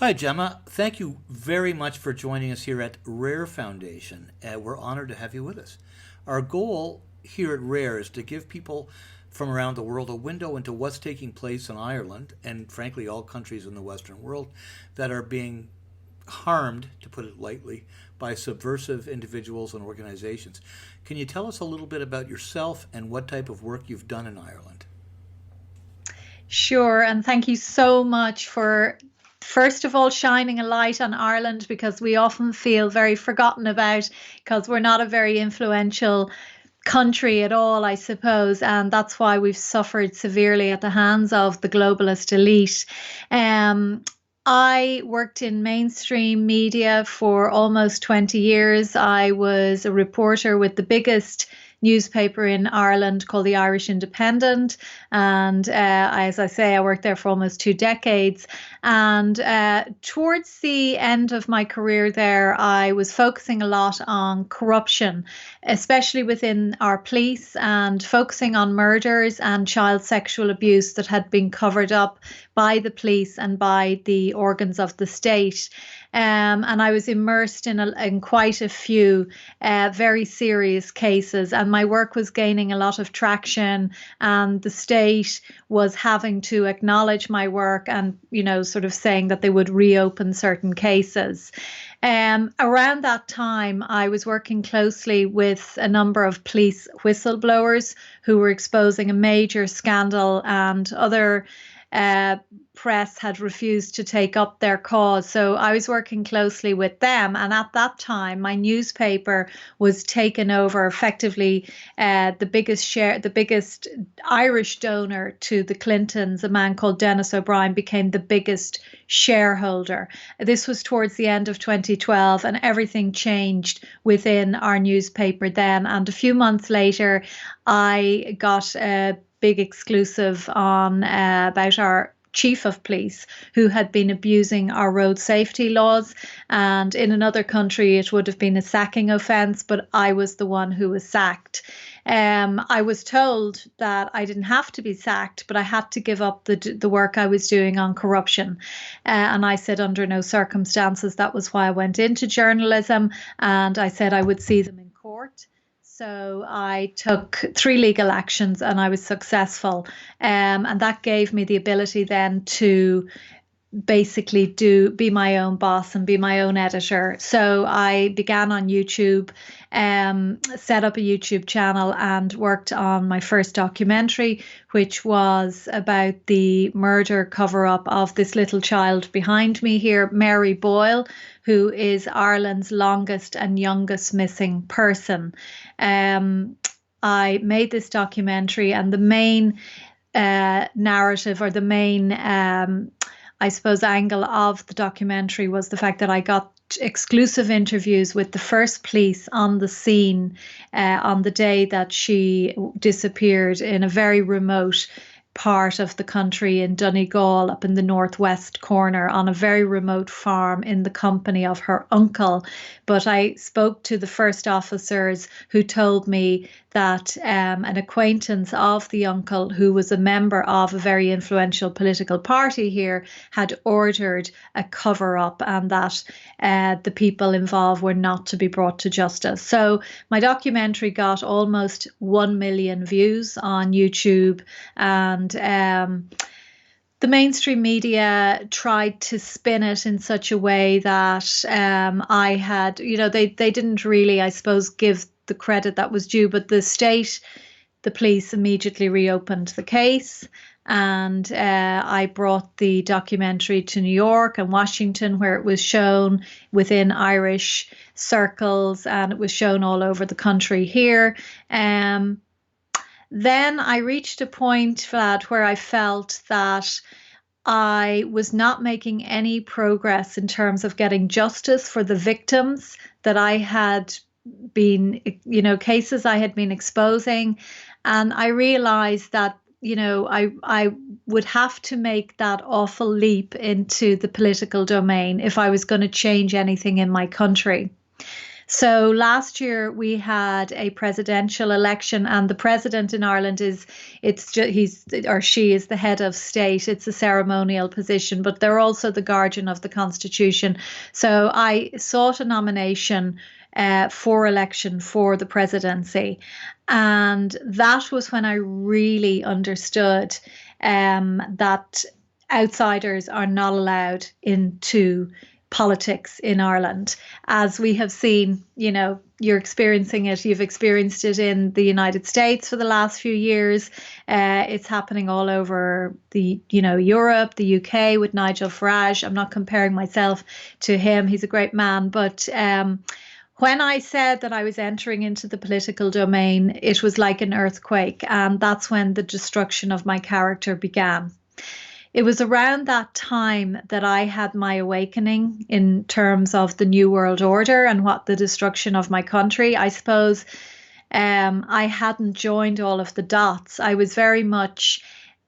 Hi, Gemma. Thank you very much for joining us here at RAIR Foundation. We're honored to have you with us. Our goal here at RAIR is to give people from around the world a window into what's taking place in Ireland and, frankly, all countries in the Western world that are being harmed, to put it lightly, by subversive individuals and organizations. Can you tell us a little bit about yourself and what type of work you've done in Ireland? Sure, and thank you so much for, first of all, shining a light on Ireland, because we often feel very forgotten about because we're not a very influential country at all, I suppose, and that's why we've suffered severely at the hands of the globalist elite. I worked in mainstream media for almost 20 years. I was a reporter with the biggest newspaper in Ireland called the Irish Independent. And as I say, I worked there for almost 2 decades. And towards the end of my career there, I was focusing a lot on corruption, especially within our police, and focusing on murders and child sexual abuse that had been covered up by the police and by the organs of the state. And I was immersed in quite a few very serious cases, and my work was gaining a lot of traction, and the state was having to acknowledge my work and, sort of saying that they would reopen certain cases. Around that time, I was working closely with a number of police whistleblowers who were exposing a major scandal, and other press had refused to take up their cause. So I was working closely with them. And at that time, my newspaper was taken over, effectively the biggest Irish donor to the Clintons, a man called Dennis O'Brien, became the biggest shareholder. This was towards the end of 2012, and everything changed within our newspaper then. And a few months later, I got a big exclusive on about our chief of police who had been abusing our road safety laws. And in another country, it would have been a sacking offence, but I was the one who was sacked. I was told that I didn't have to be sacked, but I had to give up the work I was doing on corruption. And I said under no circumstances. That was why I went into journalism, and I said I would see them in court. So I took 3 legal actions, and I was successful. And that gave me the ability then to basically be my own boss and be my own editor. So I began on YouTube, set up a YouTube channel, and worked on my first documentary, which was about the murder cover-up of this little child behind me here, Mary Boyle, who is Ireland's longest and youngest missing person. I made this documentary, and the main narrative, or the main I suppose, angle of the documentary was the fact that I got exclusive interviews with the first police on the scene on the day that she disappeared in a very remote part of the country in Donegal, up in the northwest corner, on a very remote farm in the company of her uncle. But I spoke to the first officers, who told me that an acquaintance of the uncle, who was a member of a very influential political party here, had ordered a cover-up, and that the people involved were not to be brought to justice. So my documentary got almost 1 million views on YouTube, and the mainstream media tried to spin it in such a way that I had, they didn't really, I suppose, give the credit that was due, but the police immediately reopened the case. And I brought the documentary to New York and Washington, where it was shown within Irish circles, and it was shown all over the country here. Then I reached a point, Vlad, where I felt that I was not making any progress in terms of getting justice for the victims that I had been, cases I had been exposing. And I realized that, I would have to make that awful leap into the political domain if I was going to change anything in my country. So last year we had a presidential election, and the president in Ireland he's or she is the head of state. It's a ceremonial position, but they're also the guardian of the constitution. So I sought a nomination for election for the presidency, and that was when I really understood that outsiders are not allowed into politics in Ireland. As we have seen, you're experiencing it, you've experienced it in the United States for the last few years. It's happening all over Europe, the UK with Nigel Farage. I'm not comparing myself to him. He's a great man. But when I said that I was entering into the political domain, it was like an earthquake. And that's when the destruction of my character began. It was around that time that I had my awakening in terms of the New World Order and what the destruction of my country. I suppose I hadn't joined all of the dots. I was very much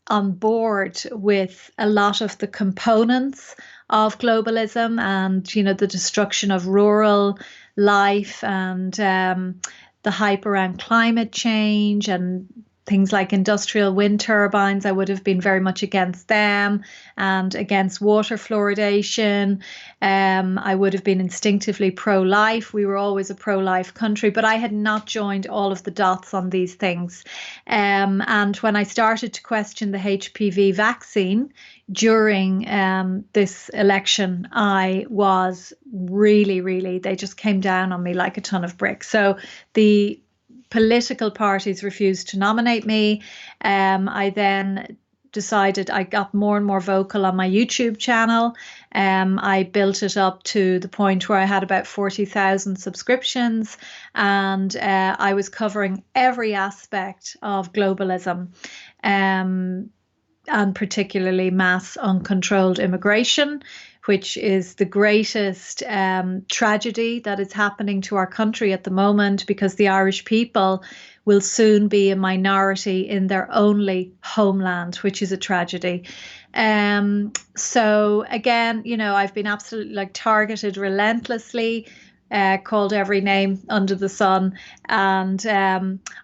on board with a lot of the components of globalism and, the destruction of rural life and the hype around climate change and things like industrial wind turbines. I would have been very much against them and against water fluoridation. I would have been instinctively pro-life. We were always a pro-life country, but I had not joined all of the dots on these things. And when I started to question the HPV vaccine during this election, I was really, they just came down on me like a ton of bricks. So the political parties refused to nominate me. I then decided, I got more and more vocal on my YouTube channel. I built it up to the point where I had about 40,000 subscriptions, and I was covering every aspect of globalism, and particularly mass uncontrolled immigration, which is the greatest tragedy that is happening to our country at the moment, because the Irish people will soon be a minority in their only homeland, which is a tragedy. So again, I've been absolutely targeted relentlessly, called every name under the sun. And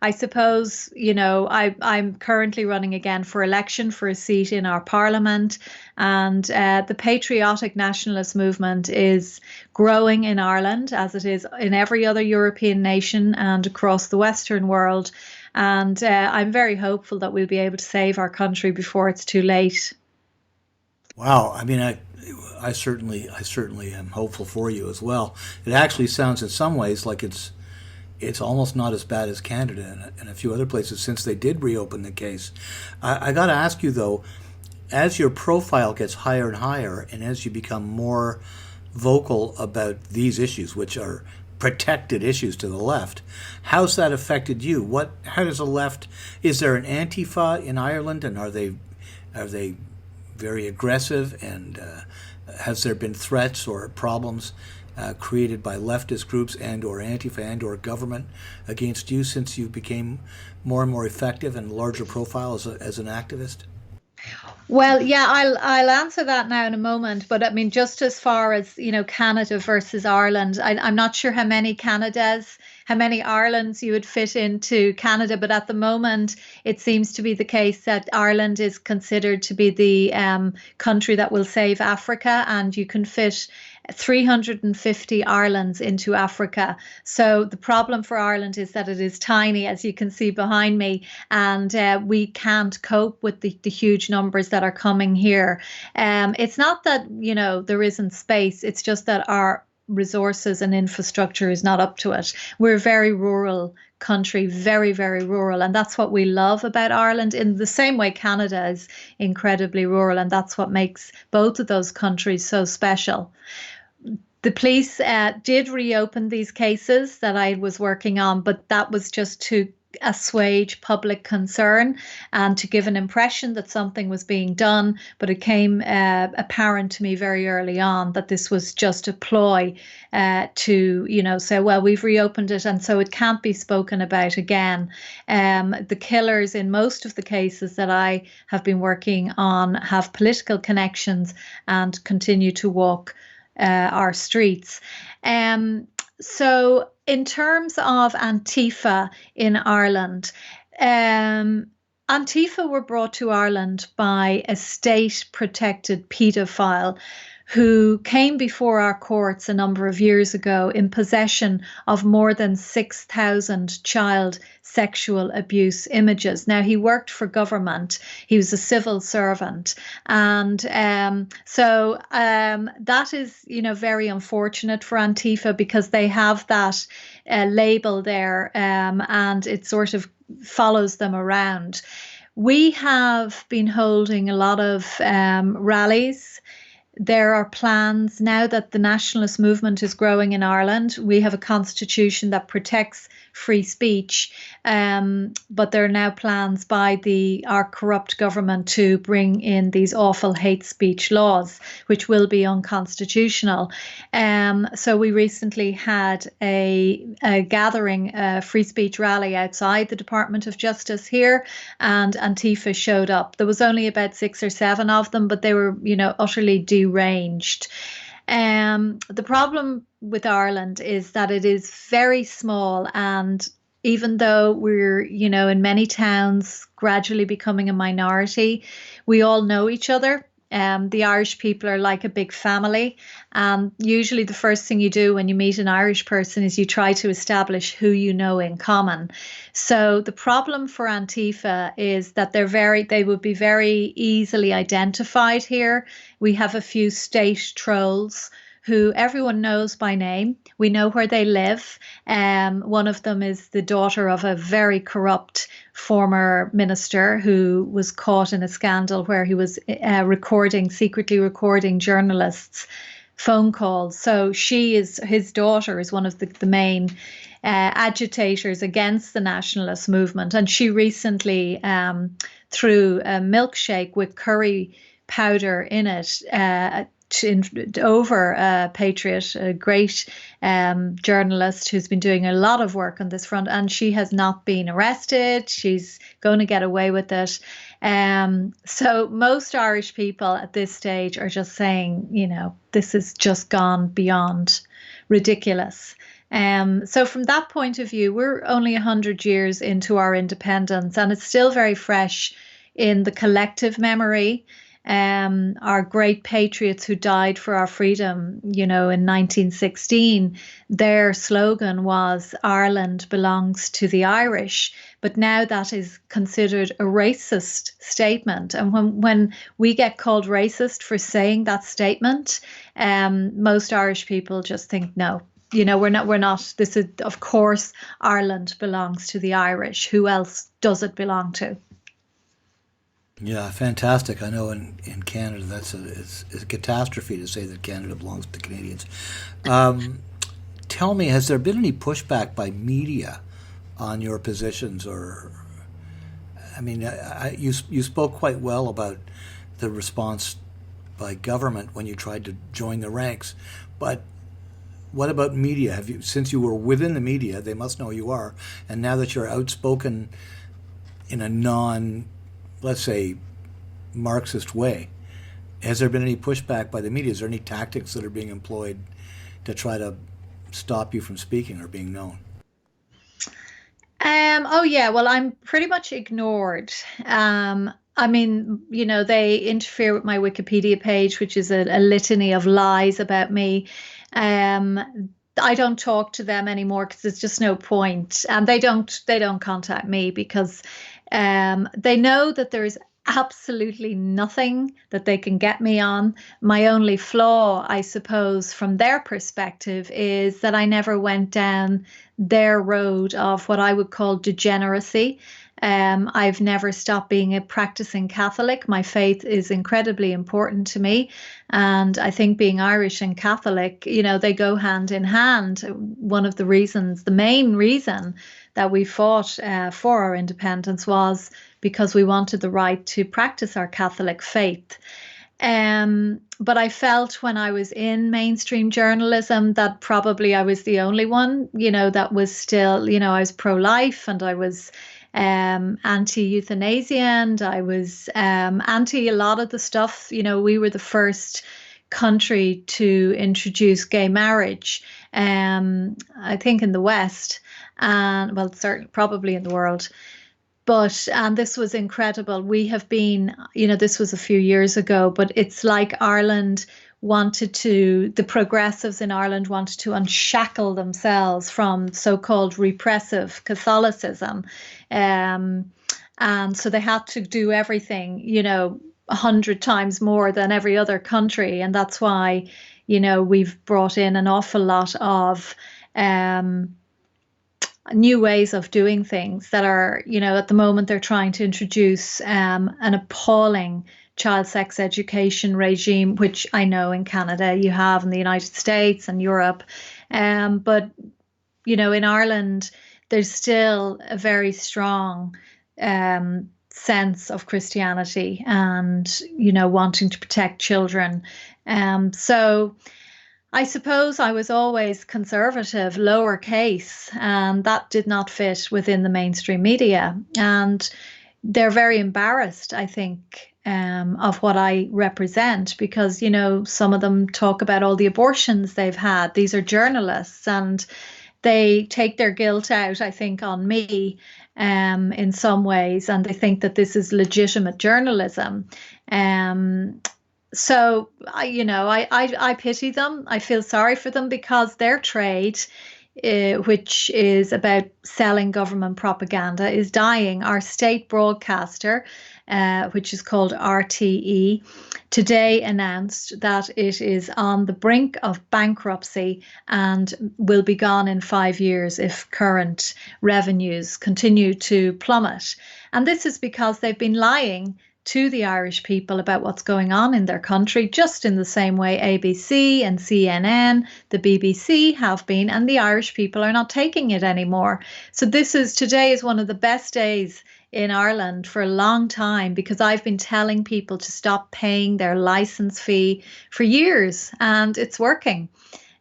I suppose, I'm currently running again for election for a seat in our parliament. And the patriotic nationalist movement is growing in Ireland, as it is in every other European nation and across the Western world. And I'm very hopeful that we'll be able to save our country before it's too late. Wow. I mean, I certainly am hopeful for you as well. It actually sounds in some ways like it's almost not as bad as Canada and a few other places since they did reopen the case. I got to ask you though, as your profile gets higher and higher, and as you become more vocal about these issues, which are protected issues to the left, how's that affected you? How does the left? Is there an Antifa in Ireland, and are they very aggressive, and has there been threats or problems created by leftist groups and or Antifa and or government against you since you became more and more effective and larger profile as an activist? Well, yeah, I'll answer that now in a moment. But I mean, just as far as, Canada versus Ireland, I'm not sure how many Irelands you would fit into Canada. But at the moment, it seems to be the case that Ireland is considered to be the country that will save Africa, and you can fit 350 Irelands into Africa. So the problem for Ireland is that it is tiny, as you can see behind me, and we can't cope with the huge numbers that are coming here. It's not that, there isn't space. It's just that our resources and infrastructure is not up to it. We're a very rural country, very, very rural. And that's what we love about Ireland, in the same way Canada is incredibly rural. And that's what makes both of those countries so special. The police did reopen these cases that I was working on, but that was just to assuage public concern and to give an impression that something was being done. But it came apparent to me very early on that this was just a ploy to, say, well, we've reopened it, and so it can't be spoken about again. The killers in most of the cases that I have been working on have political connections and continue to walk our streets. So in terms of Antifa in Ireland, Antifa were brought to Ireland by a state-protected paedophile who came before our courts a number of years ago in possession of more than 6,000 child sexual abuse images. Now, he worked for government. He was a civil servant. And that is, very unfortunate for Antifa because they have that label there, and it sort of follows them around. We have been holding a lot of rallies. There are plans now that the nationalist movement is growing in Ireland. We have a constitution that protects free speech, but there are now plans by our corrupt government to bring in these awful hate speech laws, which will be unconstitutional. So we recently had a gathering, a free speech rally outside the Department of Justice here, and Antifa showed up. There was only about 6 or 7 of them, but they were, utterly deranged. The problem with Ireland is that it is very small, and even though we're, in many towns gradually becoming a minority, we all know each other. The Irish people are like a big family. Usually the first thing you do when you meet an Irish person is you try to establish who you know in common. So the problem for Antifa is that they would be very easily identified here. We have a few state trolls who everyone knows by name. We know where they live. One of them is the daughter of a very corrupt former minister who was caught in a scandal where he was secretly recording journalists' phone calls. So his daughter is one of the main agitators against the nationalist movement. And she recently threw a milkshake with curry powder in it over Patriot, a great journalist who's been doing a lot of work on this front, and she has not been arrested. She's going to get away with it. So most Irish people at this stage are just saying, this has just gone beyond ridiculous. So from that point of view, we're only 100 years into our independence, and it's still very fresh in the collective memory. Our great patriots who died for our freedom, in 1916, their slogan was "Ireland belongs to the Irish." But now that is considered a racist statement. And when we get called racist for saying that statement, most Irish people just think, no, we're not. This is, of course, Ireland belongs to the Irish. Who else does it belong to? Yeah, fantastic. I know in Canada it's a catastrophe to say that Canada belongs to Canadians. Tell me, has there been any pushback by media on your positions? Or, I mean, you spoke quite well about the response by government when you tried to join the ranks, but what about media? Since you were within the media, they must know who you are, and now that you're outspoken in a let's say, Marxist way, has there been any pushback by the media? Is there any tactics that are being employed to try to stop you from speaking or being known? Oh yeah, well, I'm pretty much ignored. I mean, they interfere with my Wikipedia page, which is a litany of lies about me. I don't talk to them anymore because there's just no point, and they don't contact me because they know that there is absolutely nothing that they can get me on. My only flaw, I suppose, from their perspective, is that I never went down their road of what I would call degeneracy. I've never stopped being a practicing Catholic. My faith is incredibly important to me. And I think being Irish and Catholic, they go hand in hand. One of the reasons, the main reason that we fought for our independence was because we wanted the right to practice our Catholic faith. But I felt when I was in mainstream journalism that probably I was the only one, that was still, I was pro-life, and I was anti-euthanasia, and I was anti a lot of the stuff. We were the first country to introduce gay marriage, I think in the West, and well, certainly probably in the world. And this was incredible. We have been, this was a few years ago, but it's like the progressives in Ireland wanted to unshackle themselves from so-called repressive Catholicism. And so they had to do everything, 100 times more than every other country. And that's why, we've brought in an awful lot of new ways of doing things that are, at the moment they're trying to introduce an appalling child sex education regime, which I know in Canada you have, in the United States and Europe. But, in Ireland, there's still a very strong sense of Christianity and, wanting to protect children. So I suppose I was always conservative, lowercase, and that did not fit within the mainstream media. And they're very embarrassed, I think, of what I represent, because, some of them talk about all the abortions they've had. These are journalists, and they take their guilt out, I think, on me in some ways, and they think that this is legitimate journalism. So, I pity them. I feel sorry for them, because their trade, which is about selling government propaganda, is dying. Our state broadcaster, which is called RTE, today announced that it is on the brink of bankruptcy and will be gone in 5 years if current revenues continue to plummet. And this is because they've been lying to the Irish people about what's going on in their country, just in the same way ABC and CNN, the BBC have been, and the Irish people are not taking it anymore. So today is one of the best days in Ireland for a long time, because I've been telling people to stop paying their license fee for years, and it's working.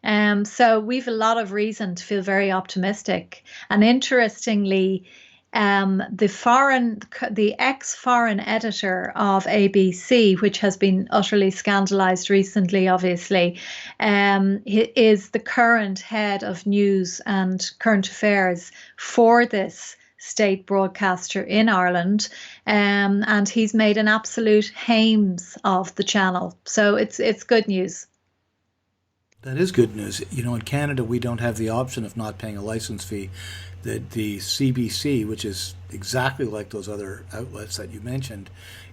So we've a lot of reason to feel very optimistic. And interestingly, the ex-foreign editor of ABC, which has been utterly scandalized recently, obviously, is the current head of news and current affairs for this state broadcaster in Ireland, and he's made an absolute hames of the channel. So it's good news. That is good news. In Canada, we don't have the option of not paying a license fee. The CBC, which is exactly like those other outlets that you mentioned,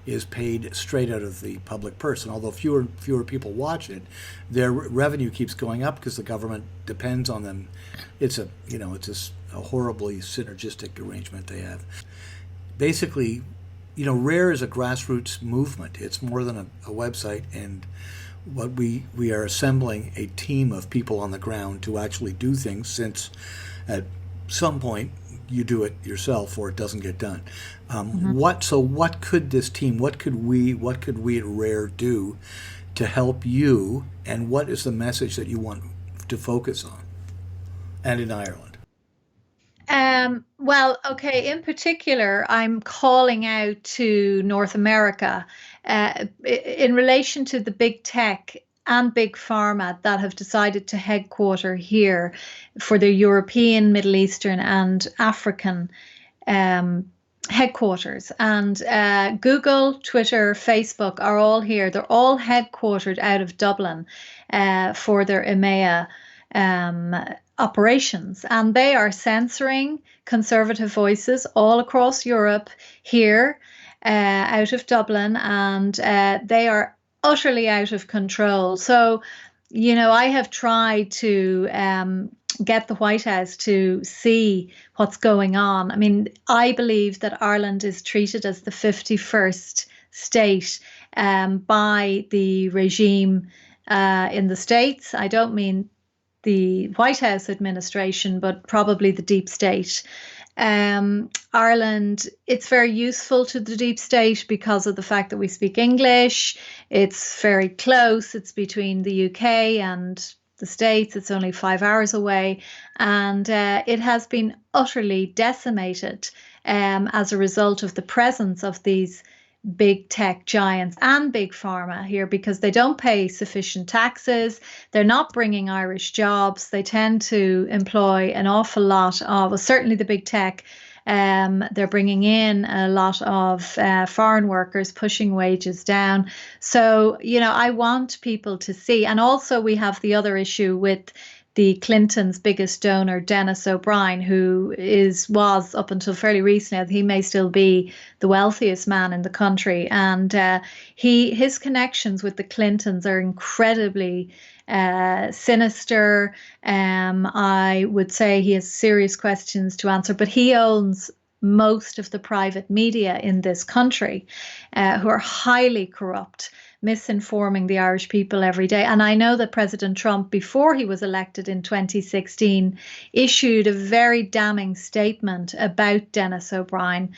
is paid straight out of the public purse. And although fewer people watch it, their revenue keeps going up because the government depends on them. It's a horribly synergistic arrangement they have. Basically, RAIR is a grassroots movement. It's more than a website, and what we are assembling a team of people on the ground to actually do things, since at some point you do it yourself or it doesn't get done. What could this team, what could we at RAIR do to help you, and what is the message that you want to focus on, and in Ireland? Well, okay, in particular, I'm calling out to North America in relation to the big tech and big pharma that have decided to headquarter here for their European, Middle Eastern and African headquarters. And Google, Twitter, Facebook are all here. They're all headquartered out of Dublin for their EMEA operations, and they are censoring conservative voices all across Europe here out of Dublin, and they are utterly out of control. So, I have tried to get the White House to see what's going on. I mean, I believe that Ireland is treated as the 51st state by the regime in the States. I don't mean the White House administration, but probably the deep state. Ireland, it's very useful to the deep state because of the fact that we speak English. It's very close. It's between the UK and the States. It's only 5 hours away. And it has been utterly decimated as a result of the presence of these big tech giants and big pharma here because they don't pay sufficient taxes. They're not bringing Irish jobs. They tend to employ an awful lot of, well, certainly the big tech. They're bringing in a lot of foreign workers, pushing wages down. So, I want people to see. And also we have the other issue with the Clintons' biggest donor, Dennis O'Brien, who was up until fairly recently, he may still be the wealthiest man in the country. And his connections with the Clintons are incredibly sinister. I would say he has serious questions to answer, but he owns most of the private media in this country, who are highly corrupt, misinforming the Irish people every day. And I know that President Trump, before he was elected in 2016, issued a very damning statement about Dennis O'Brien.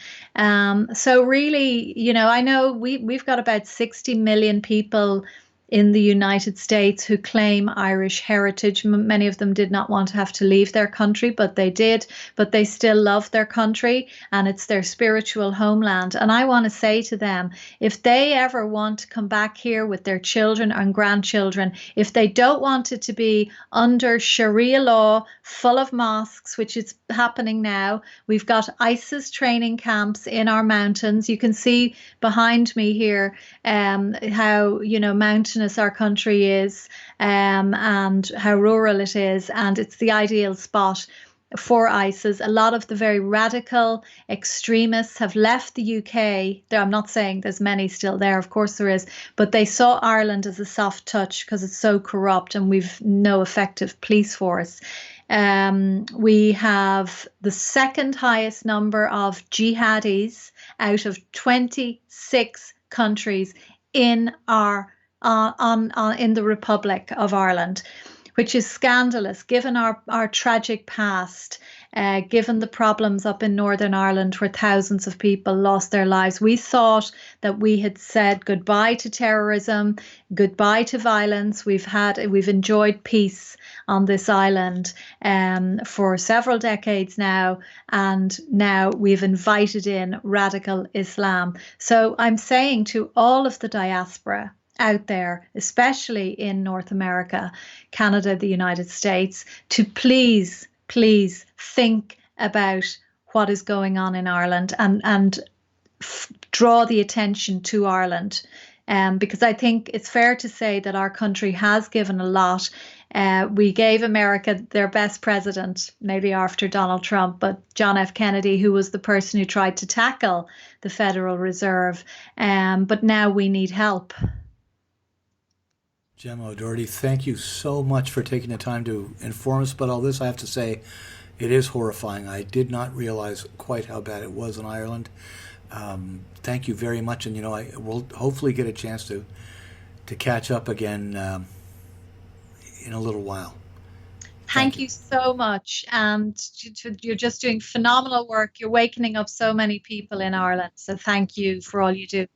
So really, I know we've got about 60 million people in the United States who claim Irish heritage. Many of them did not want to have to leave their country, but they did. But they still love their country, and it's their spiritual homeland. And I want to say to them, if they ever want to come back here with their children and grandchildren, if they don't want it to be under Sharia law, full of mosques, which is happening now, we've got ISIS training camps in our mountains. You can see behind me here how, mountainous our country is, and how rural it is, and it's the ideal spot for ISIS. A lot of the very radical extremists have left the UK. I'm not saying there's many still there, of course there is, but they saw Ireland as a soft touch because it's so corrupt and we've no effective police force. We have the second highest number of jihadis out of 26 countries in our in the Republic of Ireland, which is scandalous given our tragic past, given the problems up in Northern Ireland where thousands of people lost their lives. We thought that we had said goodbye to terrorism, goodbye to violence. We've enjoyed peace on this island for several decades now, and now we've invited in radical Islam. So I'm saying to all of the diaspora out there, especially in North America, Canada, the United States, to please think about what is going on in Ireland and draw the attention to Ireland. Because I think it's fair to say that our country has given a lot. We gave America their best president, maybe after Donald Trump, but John F. Kennedy, who was the person who tried to tackle the Federal Reserve. But now we need help. Gemma O'Doherty, thank you so much for taking the time to inform us about all this. I have to say, it is horrifying. I did not realize quite how bad it was in Ireland. Thank you very much, and I will hopefully get a chance to catch up again in a little while. Thank you so much, and you're just doing phenomenal work. You're wakening up so many people in Ireland, so thank you for all you do.